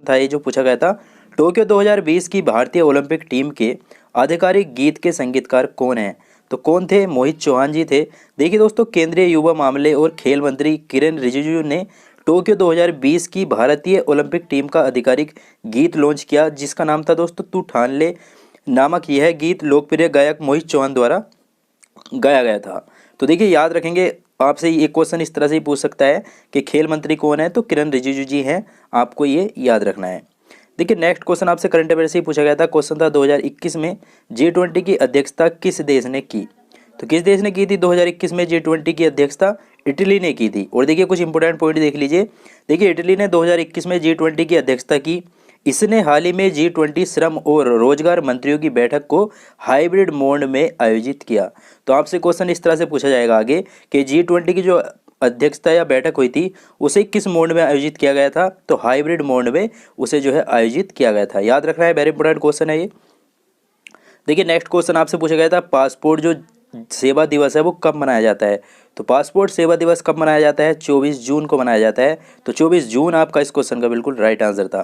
था ये जो पूछा गया था। टोक्यो 2020 की भारतीय ओलंपिक टीम के आधिकारिक गीत के संगीतकार कौन हैं? तो कौन थे? मोहित चौहान जी थे। देखिए दोस्तों, केंद्रीय युवा मामले और खेल मंत्री किरेन रिजिजू ने टोक्यो 2020 की भारतीय ओलंपिक टीम का आधिकारिक गीत लॉन्च किया, जिसका नाम था दोस्तों तू ठान ले नामक। यह गीत लोकप्रिय गायक मोहित चौहान द्वारा गाया गया था। तो देखिए याद रखेंगे, आपसे एक क्वेश्चन इस तरह से ही पूछ सकता है कि खेल मंत्री कौन है, तो किरण रिजिजू जी हैं, आपको ये याद रखना है। देखिए नेक्स्ट क्वेश्चन आपसे करंट अफेयर से ही पूछा गया था। क्वेश्चन था 2021 में G20 की अध्यक्षता किस देश ने की? तो किस देश ने की थी 2021 में G20 की अध्यक्षता? इटली ने की थी। और देखिए कुछ इंपोर्टेंट पॉइंट देख लीजिए। देखिए इटली ने 2021 में G20 की अध्यक्षता की। इसने हाल ही में G20 श्रम और रोजगार मंत्रियों की बैठक को हाइब्रिड मोड में आयोजित किया। तो आपसे क्वेश्चन इस तरह से पूछा जाएगा आगे कि G20 की जो अध्यक्षता या बैठक हुई थी उसे किस मोड में आयोजित किया गया था? तो हाइब्रिड मोड में उसे जो है आयोजित किया गया था। याद रखना है, वेरी इंपॉर्टेंट क्वेश्चन है ये। देखिए नेक्स्ट क्वेश्चन आपसे पूछा गया था, पासपोर्ट जो सेवा दिवस है वो कब मनाया जाता है? तो पासपोर्ट सेवा दिवस कब मनाया जाता है? 24 जून को मनाया जाता है। तो 24 जून आपका इस क्वेश्चन का बिल्कुल राइट आंसर था।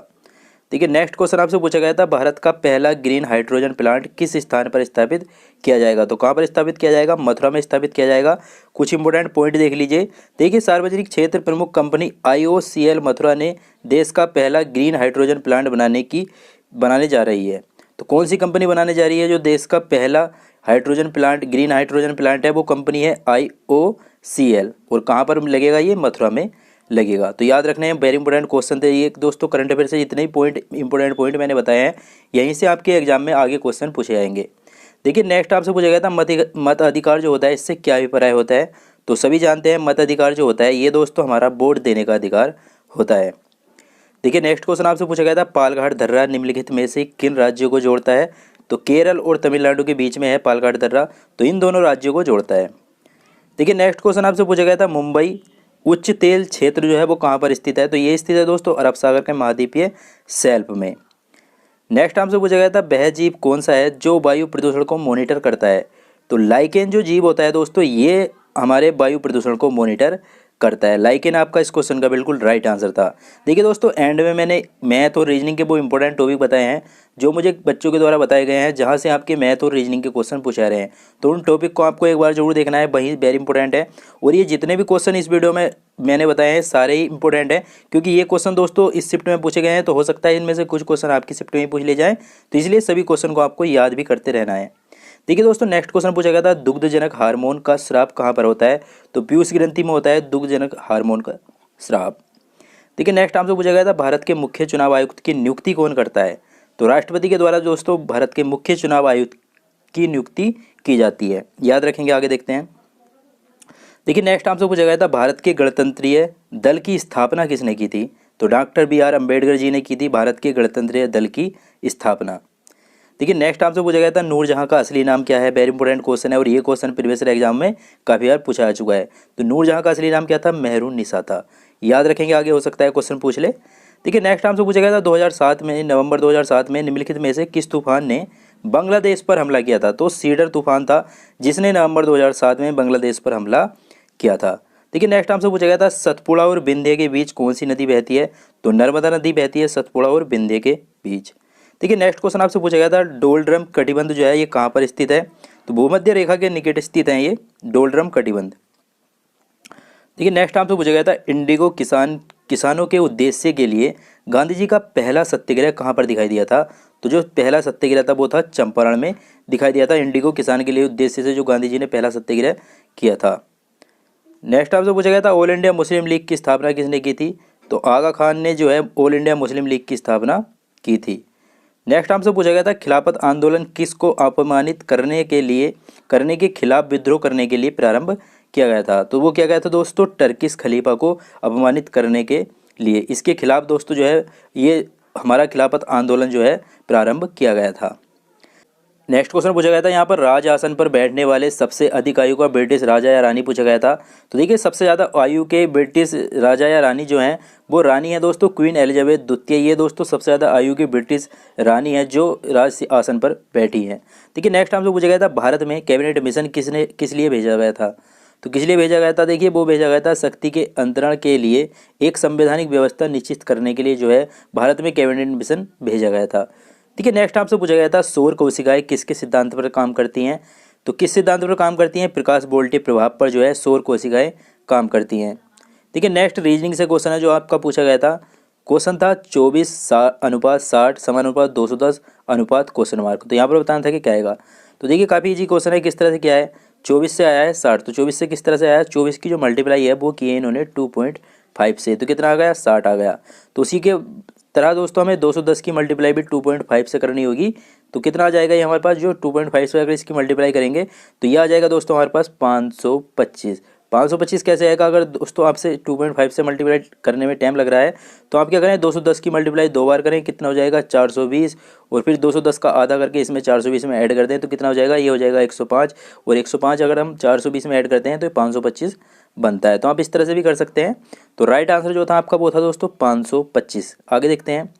देखिए नेक्स्ट क्वेश्चन आपसे पूछा गया था, भारत का पहला ग्रीन हाइड्रोजन प्लांट किस स्थान पर स्थापित किया जाएगा? तो कहाँ पर स्थापित किया जाएगा? मथुरा में स्थापित किया जाएगा। कुछ इंपोर्टेंट पॉइंट देख लीजिए। देखिए सार्वजनिक क्षेत्र प्रमुख कंपनी IOCL मथुरा ने देश का पहला ग्रीन हाइड्रोजन प्लांट बनाने जा रही है। तो कौन सी कंपनी बनाने जा रही है जो देश का पहला hydrogen plant, green hydrogen plant है? वो कंपनी है IOCL। और कहाँ पर लगेगा? ये मथुरा में लगेगा। तो याद रखना है, वेरी इंपॉर्टेंट क्वेश्चन थे ये दोस्तों। करंट अफेयर से जितने ही इंपॉर्टेंट पॉइंट मैंने बताए हैं, यहीं से आपके एग्जाम में आगे क्वेश्चन पूछे जाएंगे। देखिए नेक्स्ट आपसे पूछा गया था, मत अधिकार जो होता है इससे क्या अभिप्राय होता है? तो सभी जानते हैं मत अधिकार जो होता है ये दोस्तों हमारा वोट देने का अधिकार होता है। देखिए नेक्स्ट क्वेश्चन आपसे पूछा गया था, पालघाट दर्रा निम्नलिखित में से किन राज्यों को जोड़ता है? तो केरल और तमिलनाडु के बीच में है पालघाट दर्रा, तो इन दोनों राज्यों को जोड़ता है। देखिए नेक्स्ट क्वेश्चन आपसे पूछा गया था, मुंबई उच्च तेल क्षेत्र जो है वो कहाँ पर स्थित है? तो ये स्थित है दोस्तों अरब सागर के महाद्वीपीय शेल्फ में। नेक्स्ट आपसे पूछा गया था, वह जीव कौन सा है जो वायु प्रदूषण को मॉनिटर करता है? तो लाइकेन जो जीव होता है दोस्तों ये हमारे वायु प्रदूषण को मॉनिटर करता है। लाइकेन आपका इस क्वेश्चन का बिल्कुल राइट आंसर था। देखिए दोस्तों एंड में मैंने मैथ और रीजनिंग के वो इंपॉर्टेंट टॉपिक बताए हैं जो मुझे बच्चों के द्वारा बताए गए हैं, जहां से आपके मैथ और रीजनिंग के क्वेश्चन पूछा रहे हैं। तो उन टॉपिक को आपको एक बार जरूर देखना है, वही वेरी इंपॉर्टेंट है। और ये जितने भी क्वेश्चन इस वीडियो में मैंने बताए हैं सारे ही इंपॉर्टेंट हैं, क्योंकि ये क्वेश्चन दोस्तों इस शिफ्ट में पूछे गए हैं। तो हो सकता है इनमें से कुछ क्वेश्चन आपकी शिफ्ट में ही पूछ ले जाएं, तो इसलिए सभी क्वेश्चन को आपको याद भी करते रहना है। देखिए दोस्तों नेक्स्ट क्वेश्चन पूछा गया था, दुग्धजनक हार्मोन का स्राव कहाँ पर होता है? तो पीयूष ग्रंथि में होता है दुग्धजनक हार्मोन का स्राव। देखिए नेक्स्ट आपसे पूछा गया था, भारत के मुख्य चुनाव आयुक्त की नियुक्ति कौन करता है? तो राष्ट्रपति के द्वारा दोस्तों भारत के मुख्य चुनाव आयुक्त की नियुक्ति की जाती है। याद रखेंगे, आगे देखते हैं। देखिए नेक्स्ट आपसे पूछा गया था, भारत के गणतंत्रीय दल की स्थापना किसने की थी? तो डॉक्टर BR अम्बेडकर जी ने की थी भारत के गणतंत्रीय दल की स्थापना। देखिए नेक्स्ट आपसे पूछा गया था, नूरजहां का असली नाम क्या है? वेरी इंपॉर्टेंट क्वेश्चन है और ये क्वेश्चन प्रीवियस एग्जाम में काफी बार पूछा जा चुका है। तो नूरजहां का असली नाम क्या था? मेहरुन्निसा था। याद रखेंगे, आगे हो सकता है क्वेश्चन पूछ ले। देखिए नेक्स्ट आपसे पूछा गया था, 2007 में नवंबर 2007 में निम्नलिखित में से किस तूफान ने बांग्लादेश पर हमला किया था? तो सीडर तूफान था जिसने नवंबर 2007 में बांग्लादेश पर हमला किया था। देखिए नेक्स्ट आपसे पूछा गया था, सतपुड़ा और विंध्य के बीच कौन सी नदी बहती है? तो नर्मदा नदी बहती है सतपुड़ा और विंध्य के बीच। देखिए नेक्स्ट क्वेश्चन आपसे पूछा गया था, डोलड्रम कटिबंध जो है ये कहाँ पर स्थित है? तो भूमध्य रेखा के निकट स्थित है ये डोलड्रम कटिबंध। देखिए नेक्स्ट आपसे पूछा गया था, इंडिगो किसानों के उद्देश्य के लिए गांधी जी का पहला सत्याग्रह कहाँ पर दिखाई दिया था? तो जो पहला सत्याग्रह था वो था चंपारण में दिखाई दिया था। इंडिगो किसान के लिए उद्देश्य से जो गांधी जी ने पहला सत्याग्रह किया था। नेक्स्ट आपसे पूछा गया था, ऑल इंडिया मुस्लिम लीग की स्थापना किसने की थी? तो आगा खान ने जो है ऑल इंडिया मुस्लिम लीग की स्थापना की थी। नेक्स्ट आपसे पूछा गया था, खिलाफत आंदोलन किसको अपमानित करने के खिलाफ विद्रोह करने के लिए प्रारंभ किया गया था? तो वो किया गया था दोस्तों टर्किश खलीफा को अपमानित करने के लिए। इसके खिलाफ दोस्तों जो है ये हमारा खिलाफत आंदोलन जो है प्रारंभ किया गया था। नेक्स्ट क्वेश्चन पूछा गया था, यहाँ पर राज आसन पर बैठने वाले सबसे अधिक आयु का ब्रिटिश राजा या रानी पूछा गया था। तो देखिए सबसे ज़्यादा आयु के ब्रिटिश राजा या रानी जो हैं वो रानी है दोस्तों क्वीन एलिजाबेथ द्वितीय। ये दोस्तों सबसे ज़्यादा आयु की ब्रिटिश रानी है जो राज आसन पर बैठी है। देखिए नेक्स्ट हमसे पूछा गया था, भारत में कैबिनेट मिशन किस लिए भेजा गया था? तो किस लिए भेजा गया था? देखिए वो भेजा गया था शक्ति के अंतरण के लिए एक संवैधानिक व्यवस्था निश्चित करने के लिए जो है भारत में कैबिनेट मिशन भेजा गया था। ठीक है, नेक्स्ट आपसे पूछा गया था सौर कोशिकाएं किसके सिद्धांत पर काम करती हैं? तो किस सिद्धांत पर काम करती हैं? प्रकाश वोल्टे प्रभाव पर जो है सौर कोशिकाएं काम करती हैं। ठीक है, नेक्स्ट रीजनिंग से क्वेश्चन है जो आपका पूछा गया था। क्वेश्चन था 24:60 समानुपात 210 अनुपात क्वेश्चन मार्क। तो यहाँ पर बताना था कि क्या आएगा। तो देखिए काफ़ी इजी क्वेश्चन है। किस तरह से क्या है, 24 से आया है 60, तो 24 से किस तरह से आया, 24 की जो मल्टीप्लाई है वो की है इन्होंने 2.5 से, तो कितना आ गया 60 आ गया। तो उसी के तरह दोस्तों हमें 210 की मल्टीप्लाई भी 2.5 से करनी होगी। तो कितना आ जाएगा ये हमारे पास, जो 2.5 से अगर इसकी मल्टीप्लाई करेंगे तो ये आ जाएगा दोस्तों हमारे पास 525। 525 कैसे आएगा? अगर दोस्तों आपसे 2.5 से मल्टीप्लाई करने में टाइम लग रहा है तो आप क्या करें, 210 की मल्टीप्लाई 2 बार करें, कितना हो जाएगा 420, और फिर 210 का आधा करके इसमें 420 में ऐड कर दें तो कितना हो जाएगा, ये हो जाएगा 105, और 105 अगर हम 420 में ऐड करते हैं तो 525 बनता है। तो आप इस तरह से भी कर सकते हैं। तो राइट आंसर जो था आपका वो था दोस्तों 525। आगे देखते हैं।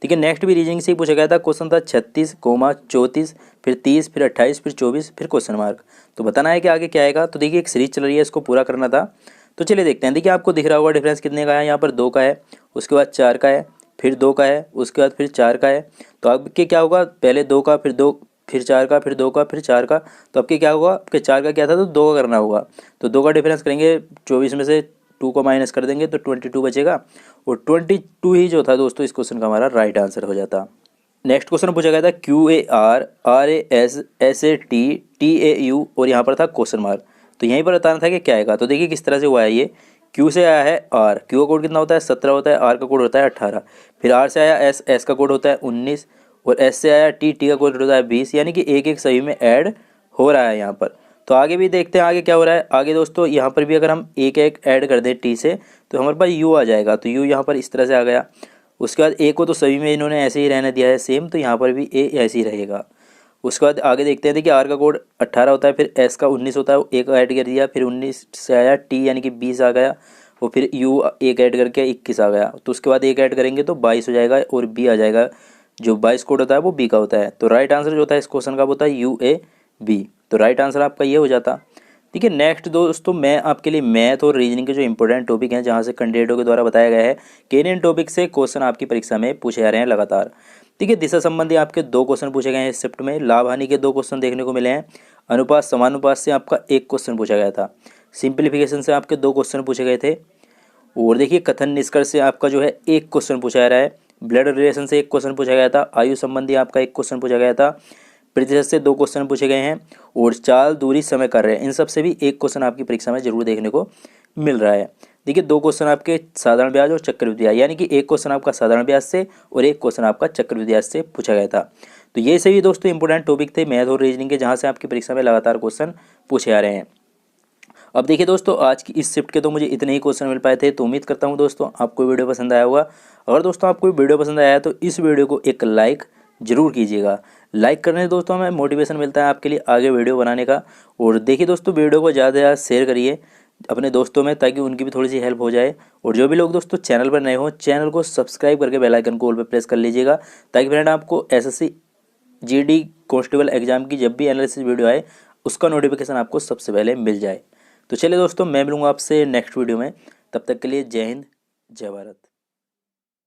ठीक है, नेक्स्ट भी रीजनिंग से ही पूछा गया था। क्वेश्चन था 36, 34, फिर 30, फिर 28, फिर 24, फिर क्वेश्चन मार्क। तो बताना है कि आगे क्या आएगा। तो देखिए एक सीरीज चल रही है, इसको पूरा करना था। तो चलिए देखते हैं। देखिए आपको दिख रहा होगा डिफरेंस कितने का है, यहाँ पर 2 का है, उसके बाद 4 का है, फिर 2 का है, उसके बाद फिर 4 का है। तो आपके क्या होगा, पहले 2 का, फिर 2, फिर 4 का, फिर 2 का, फिर 4 का। तो आपके क्या होगा, आपके 4 का क्या था तो 2 का करना होगा। तो 2 का डिफरेंस करेंगे, 24 में से 2 को माइनस कर देंगे तो 22 बचेगा, और 22 ही जो था दोस्तों इस क्वेश्चन का हमारा राइट आंसर हो जाता। नेक्स्ट क्वेश्चन पूछा गया था QAR RAS SAT TAU, और यहाँ पर था क्वेश्चन मार्क। तो यहीं पर बताना था कि क्या आएगा। तो देखिए किस तरह से हुआ है ये। Q से आया है R, Q का कोड कितना होता है 17 होता है, R का कोड होता है 18, फिर R से आया S, S का कोड होता है 19, और S से आया T, T का कोड होता है 20, यानी कि एक एक सभी में ऐड हो रहा है यहाँ पर। तो आगे भी देखते हैं आगे क्या हो रहा है। आगे दोस्तों यहाँ पर भी अगर हम एक एक ऐड कर दें T से तो हमारे पास U आ जाएगा। तो U यहाँ पर इस तरह से आ गया। उसके बाद A को तो सभी में इन्होंने ऐसे ही रहने दिया है सेम, तो यहाँ पर भी A ऐसे ही रहेगा। उसके बाद आगे देखते हैं। देखिए R का कोड 18 होता है, फिर S का 19 होता है, एक ऐड कर दिया, फिर 19 से आया T यानी कि 20 आ गया, और फिर U एक ऐड करके 21 आ गया। तो उसके बाद एक ऐड करेंगे तो 22 हो जाएगा, और B आ जाएगा। जो 22 कोड होता है वो B का होता है। तो राइट आंसर जो था इस क्वेश्चन का वो था UAB। तो राइट आंसर आपका ये हो जाता। ठीक है, नेक्स्ट दोस्तों मैं आपके लिए मैथ और रीजनिंग के जो इंपॉर्टेंट टॉपिक हैं जहाँ से कैंडिडेटों के द्वारा बताया गया है कि इन टॉपिक से क्वेश्चन आपकी परीक्षा में पूछे जा रहे हैं लगातार। ठीक है, दिशा संबंधी आपके 2 क्वेश्चन पूछे गए हैं इस शिफ्ट में। लाभ हानि के 2 क्वेश्चन देखने को मिले हैं। अनुपात समानुपात से आपका 1 क्वेश्चन पूछा गया था। सिंप्लीफिकेशन से आपके 2 क्वेश्चन पूछे गए थे। और देखिए कथन निष्कर्ष से आपका जो है 1 क्वेश्चन पूछा जा रहा है। ब्लड रिलेशन से 1 क्वेश्चन पूछा गया था। आयु संबंधी आपका 1 क्वेश्चन पूछा गया था। प्रतिशत से 2 क्वेश्चन पूछे गए हैं, और चाल, दूरी, समय, कार्य, इन सब से भी 1 क्वेश्चन आपकी परीक्षा में जरूर देखने को मिल रहा है। देखिए 2 क्वेश्चन आपके साधारण ब्याज और चक्रवृद्धि ब्याज, यानी कि 1 क्वेश्चन आपका साधारण ब्याज से और 1 क्वेश्चन आपका चक्रवृद्धि ब्याज से पूछा गया था। तो ये सभी दोस्तों इंपॉर्टेंट टॉपिक थे मैथ और रीजनिंग के, जहाँ से आपकी परीक्षा में लगातार क्वेश्चन पूछे आ रहे हैं। अब देखिए दोस्तों आज की इस शिफ्ट के तो मुझे इतने ही क्वेश्चन मिल पाए थे। तो उम्मीद करता हूँ दोस्तों आपको वीडियो पसंद आया होगा। अगर दोस्तों आपको वीडियो पसंद आया तो इस वीडियो को एक लाइक जरूर कीजिएगा। लाइक करने से दोस्तों हमें मोटिवेशन मिलता है आपके लिए आगे वीडियो बनाने का। और देखिए दोस्तों वीडियो को ज़्यादा से ज़्यादा शेयर करिए अपने दोस्तों में, ताकि उनकी भी थोड़ी सी हेल्प हो जाए। और जो भी लोग दोस्तों चैनल पर नए हो, चैनल को सब्सक्राइब करके बेल आइकन को ऑल पे प्रेस कर लीजिएगा, ताकि फ्रेंड आपको SSC GD कांस्टेबल एग्जाम की जब भी एनालिसिस वीडियो आए उसका नोटिफिकेशन आपको सबसे पहले मिल जाए। तो चलिए दोस्तों मैं मिलूंगा आपसे नेक्स्ट वीडियो में। तब तक के लिए जय हिंद, जय भारत।